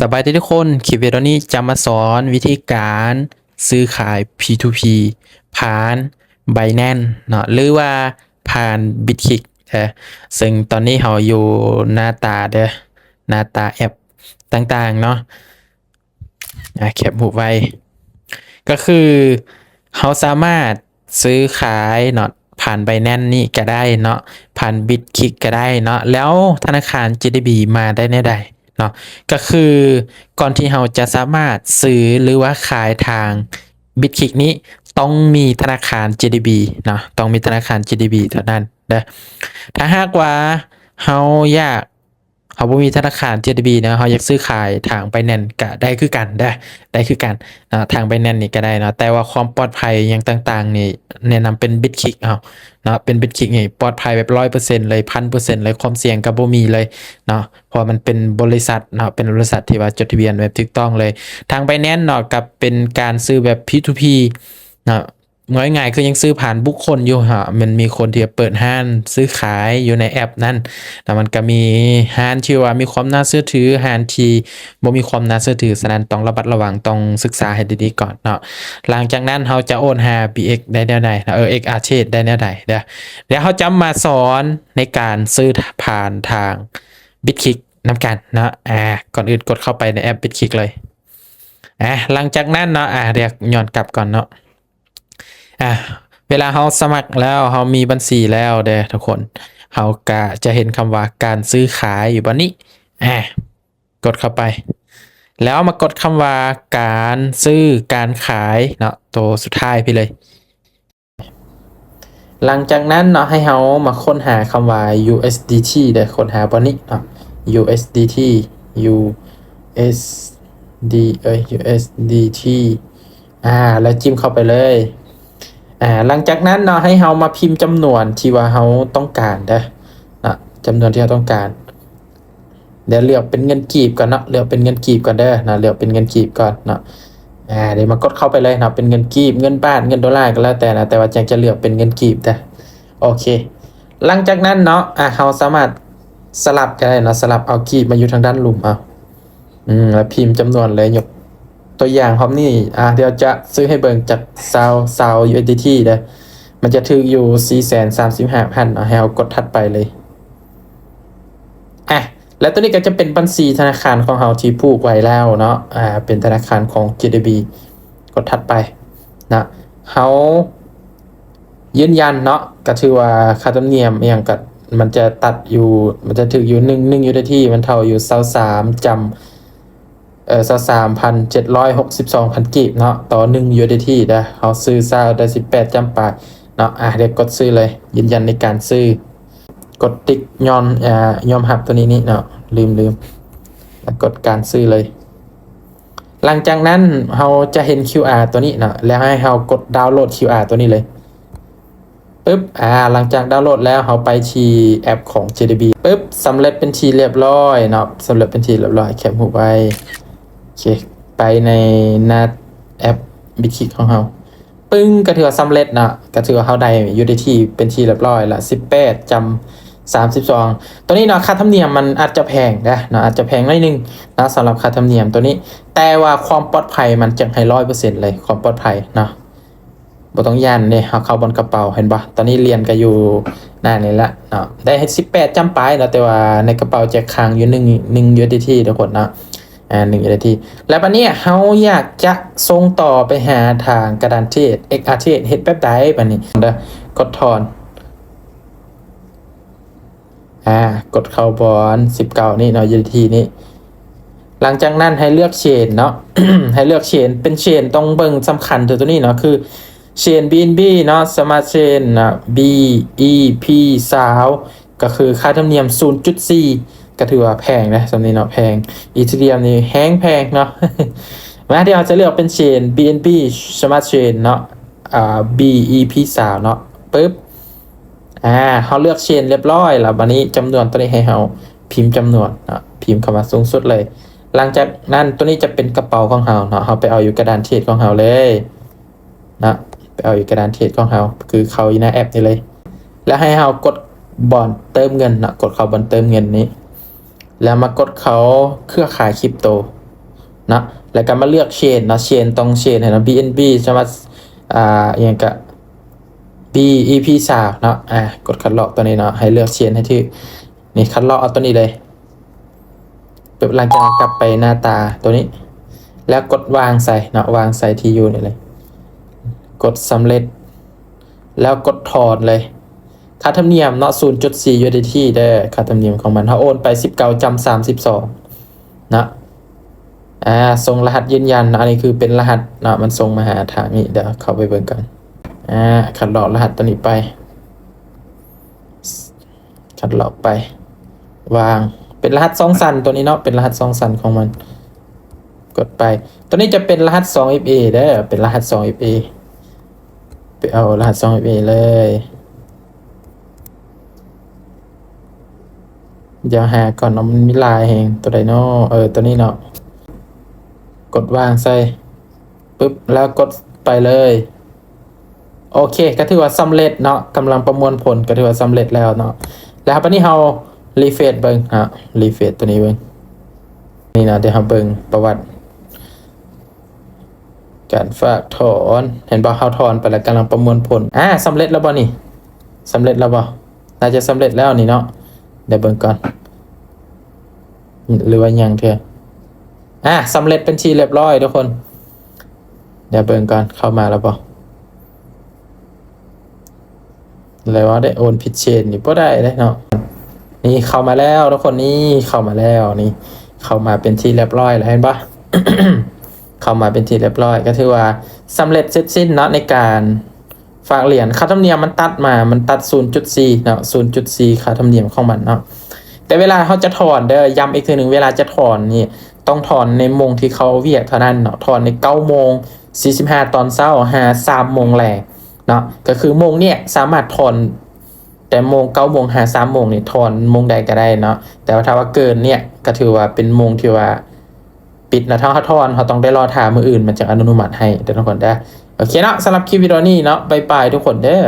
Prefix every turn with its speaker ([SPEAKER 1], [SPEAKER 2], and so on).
[SPEAKER 1] สบายดีทุกคนคลิปวิดีโอนี้จะมาสอนวิธีการซื้อขาย P2P ผ่าน Binance เนาะหรือว่าผ่าน Bitkik ซึ่งตอนนี้เราอยู่หน้าตาหน้าตาแอปต่างๆเนาะแคปหูไว้ก็คือเราสามารถซื้อขายเนาะผ่าน Binance นี่ก็ได้เนาะผ่าน Bitkik ก็ได้เนาะแล้วธนาคาร JDB มาได้แน่ใดเนาะก็คือก่อนที่เราจะสามารถซื้อหรือว่าขายทาง Bitkik นี้ต้องมีธนาคาร JDB เนาะต้องมีธนาคาร JDB เท่านั้นนะถ้าหากว่าเราอยากเขาบ่มีธนาคาร JDB นะเขาอยากซื้อขายทาง Binance ก็ได้คือกันได้คือกันทาง Binance นี่ก็ได้เนาะแต่ว่าความปลอดภัยอย่างต่างๆนี่แนะนำเป็น Bitkik เอาเนาะเป็น Bitkik นี่ปลอดภัยแบบ 100% เลย 1,000% เลยความเสี่ยงก็บ่มีเลยเนาะเพราะมันเป็นบริษัทเนาะเป็นบริษัทที่ว่าจดทะเบียนแบบถูกต้องเลยทาง Binance เนาะกับเป็นการซื้อแบบ P2P เนาะง่ายๆคือยังซื้อผ่านบุคคลอยู่ฮะมันมีคนที่เปิดห้างซื้อขายอยู่ในแอปนั้นแต่มันก็มีห้างที่ว่ามีความน่าเชื่อถือห้างที่บ่มีความน่าเชื่อถือฉะนั้นต้องระมัดระวังต้องศึกษาให้ดีๆก่อนเนาะหลังจากนั้นเราจะโอนหา BX ได้แนวใดXRChange ได้แนวใดเดี๋ยวเขาจะมาสอนในการซื้อผ่านทาง Bitkik นำกันนะก่อนอื่นกดเข้าไปในแอป Bitkik เลยหลังจากนั้นเนาะเรียกย้อนกลับก่อนเนาะเวลาเราสมัครแล้วเรามีบัญชีแล้วเด้อทุกคนเราก็จะเห็นคำว่าการซื้อขายอยู่บนนี้กดเข้าไปแล้วมากดคำว่าการซื้อการขายเนาะตัวสุดท้ายพี่เลยหลังจากนั้นเนาะให้เรามาค้นหาคำว่า USDT เด้อค้นหาบนนี้เนาะ USDT USDT แล้วจิ้มเข้าไปเลยหลังจากนั้นเนาะให้เรามาพิมพ์จำนวนที่ว่าเราต้องการนะจำนวนที่เราต้องการเดี๋ยวเลือกเป็นเงินกีบก่อนเนาะเลือกเป็นเงินกีบก่อนเด้อนะเลือกเป็นเงินกีบก่อนเนาะเดี๋ยวมากดเข้าไปเลยนะเป็นเงินกีบเงินบาทเงินดอลลาร์ก็แล้วแต่นะแต่ว่าจะเลือกเป็นเงินกีบโอเคหลังจากนั้นเนาะเราสามารถสลับกันได้เนาะสลับเอากีบมาอยู่ทางด้านลุ่มเอาแล้วพิมพ์จำนวนเลยยกตัวอย่างพร้อมนี่เดี๋ยวจะซื้อให้เบิ่งจากซาว USDT เด้อมันจะถึงอยู่ 435,000 ให้เอากดถัดไปเลยแล้วตัวนี้ก็จะเป็นบัญชีธนาคารของเราที่ผูกไว้แล้วเนาะเป็นธนาคารของ JDB กดถัดไปนะเขายืนยันเนาะก็ถือว่าค่าธรรมเนียมอย่างกับมันจะตัดอยู่มันจะถึงอยู่1 USDT มันเท่าอยู่23จำ23,762 กีบเนาะต่อ1 USDT นะเขาซื้อซาวได้18จำปาเนาะเดี๋ยวกดซื้อเลยยืนยันในการซื้อกดติ๊กยอมหับตัวนี้นี่เนาะลืมแล้วกดการซื้อเลยหลังจากนั้นเราจะเห็น QR ตัวนี้เนาะแล้วให้เรากดดาวน์โหลด QR ตัวนี้เลยปึ๊บหลังจากดาวน์โหลดแล้วเราไปที่แอปของ JDB ปึ๊บสำเร็จเป็นทีเรียบร้อยเนาะสำเร็จเป็นทีเรียบร้อยแคปหูไว้โอเคไปในหน้าแอป Bitkik ของเราปึ้งก็ถือว่าสำเร็จนะก็ถือว่าเราได้ USDT เป็นทีเรียบร้อยละ18จำ32ตัวนี้เนาะค่าธรรมเนียมมันอาจจะแพงนะเนาะอาจจะแพงหน่อยนึงนะสำหรับค่าธรรมเนียมตัวนี้แต่ว่าความปลอดภัยมันจะให้ 100% เลยความปลอดภัยเนาะบ่ต้องย่านเนี่ยเอาเข้าบนกระเป๋าเห็นปะตอนนี้เรียนก็อยู่หน้านี้ละเนาะได้18จำปลายแล้วแต่ว่าในกระเป๋าจะค้างอยู่1 USDT ทุกคนเนาะ1 USDT แล้วบัดนี้เฮาอยากจะส่งต่อไปหาทางกระดานเทรด XRChange เฮ็ดแบบใดบัดนี้เด้อกดถอนกดเข้าบอน19นี่เนาะ USDT นี่หลังจากนั้นให้เลือกเชนเนาะ ให้เลือกเชนเป็นเชนต้องเบิ่งสำคัญตัวนี้เนาะคือเชน BNB เนาะ Smart Chain BEP 20ก็คือค่าธรรมเนียม 0.4 ก็ถือว่าแพงนะสำนี้เนาะแพงอีเธเรียมนี่แพงเนาะ มาที่เราจะเลือกเป็นเชน BNB Smart Chain เนาะBEP 20เนาะปึ๊บเขาเลือกเชนเรียบร้อยแล้ววันนี้จำนวนตัวนี้ให้เราพิมพ์จำนวนเนาะพิมพ์คำว่าสูงสุดเลยหลังจากนั้นตัวนี้จะเป็นกระเป๋าของเราเนาะเราไปเอาอยู่กระดานเทรดของเราเลยนะไปเอาอยู่กระดานเทรดของเราคือเขาอยู่ในแอปนี้เลยแล้วให้เรากดบอนเติมเงินนะกดเขาบอนเติมเงินนี้แล้วมากดเขาเครือข่ายคริปโต เนาะแล้วก็มาเลือกเชนเนาะเชนต้องเชนให้เนาะ BNB จะมาอย่างก็ BEP3 เนาะกดคัดลอกตัวนี้เนาะให้เลือกเชนให้ที่นี่คัดลอกเอาตัวนี้เลยเปิดหลังจากนั้นกลับไปหน้าตาตัวนี้แล้วกดวางใส่เนาะวางใส่ที่อยู่นี่เลยกดสำเร็จแล้วกดถอนเลยค่าธรรมเนียมเนาะ 0.4 USDT เด้อค่าธรรมเนียมของมันเขาโอนไป19.32นะส่งรหัสยืนยันอันนี้คือเป็นรหัสเนาะมันส่งมาหาทางนี้เดี๋ยวเข้าไปเบิ่งกันคัดลอกรหัสตัวนี้ไปคัดลอกไปวางเป็นรหัส2 สันตัวนี้เนาะเป็นรหัส2 สันของมันกดไปตัวนี้จะเป็นรหัส 2FA เด้อเป็นรหัส 2FA ไปเอารหัส 2FA เลยเดี๋ยวหาก่อนเนาะมันมีลายแหงตัวไดโนตัวนี้เนาะกดวางใส่ปึ๊บแล้วกดไปเลยโอเคก็ถือว่าสำเร็จเนาะกำลังประมวลผลก็ถือว่าสำเร็จแล้วเนาะแล้วครับอันนี้เรารีเฟรชเบิ่งรีเฟรชตัวนี้เบิ่งนี่นะเดี๋ยวเราเบิ่งประวัติการฝากถอนเห็นบ่เขาถอนไปแล้วกำลังประมวลผลสำเร็จแล้วบ่นี่สำเร็จแล้วบ่น่าจะสำเร็จแล้วนี่เนาะเดี๋ยวเบิ่งก่อนหรือว่ายังเถอะสำเร็จเป็นทีเรียบร้อยทุกคนเดี๋ยวเบิ่งก่อนเข้ามาแล้วบ่อะไรวะได้โอนผิดเชนนี่บ่ได้เนาะนี่เข้ามาแล้วทุกคนนี่เข้ามาแล้วนี่เข้ามาเป็นที่เรียบร้อยแล้วเห็นปะ เข้ามาเป็นที่เรียบร้อยก็ถือว่าสำเร็จเสร็จสิ้นเนาะในการฝากเหรียญค่าธรรมเนียมมันตัดมามันตัด 0.4 เนาะ 0.4 ค่าธรรมเนียมของมันเนาะแต่เวลาเขาจะถอนเด้อย้ำอีกทีหนึ่งเวลาจะถอนนี่ต้องถอนในโมงที่เขาเวียกเท่านั้นเนาะถอนใน9:45 ตอนเช้า3 โมงแลงเนาะก็คือโมงเนี่ยสามารถถอนแต่โมง9 โมง3 โมงนี่ถอนโมงใดก็ได้เนาะแต่ว่าถ้าว่าเกินเนี่ยก็ถือว่าเป็นโมงที่ว่าปิดนะถ้าเขาถอนเขาต้องได้รอถามมืออื่นมันจะอนุมัติให้เดี๋ยวทุกคนได้โอเคเนาะสำหรับคลิปวิดีโอนี้เนาะบายบายทุกคนเด้อ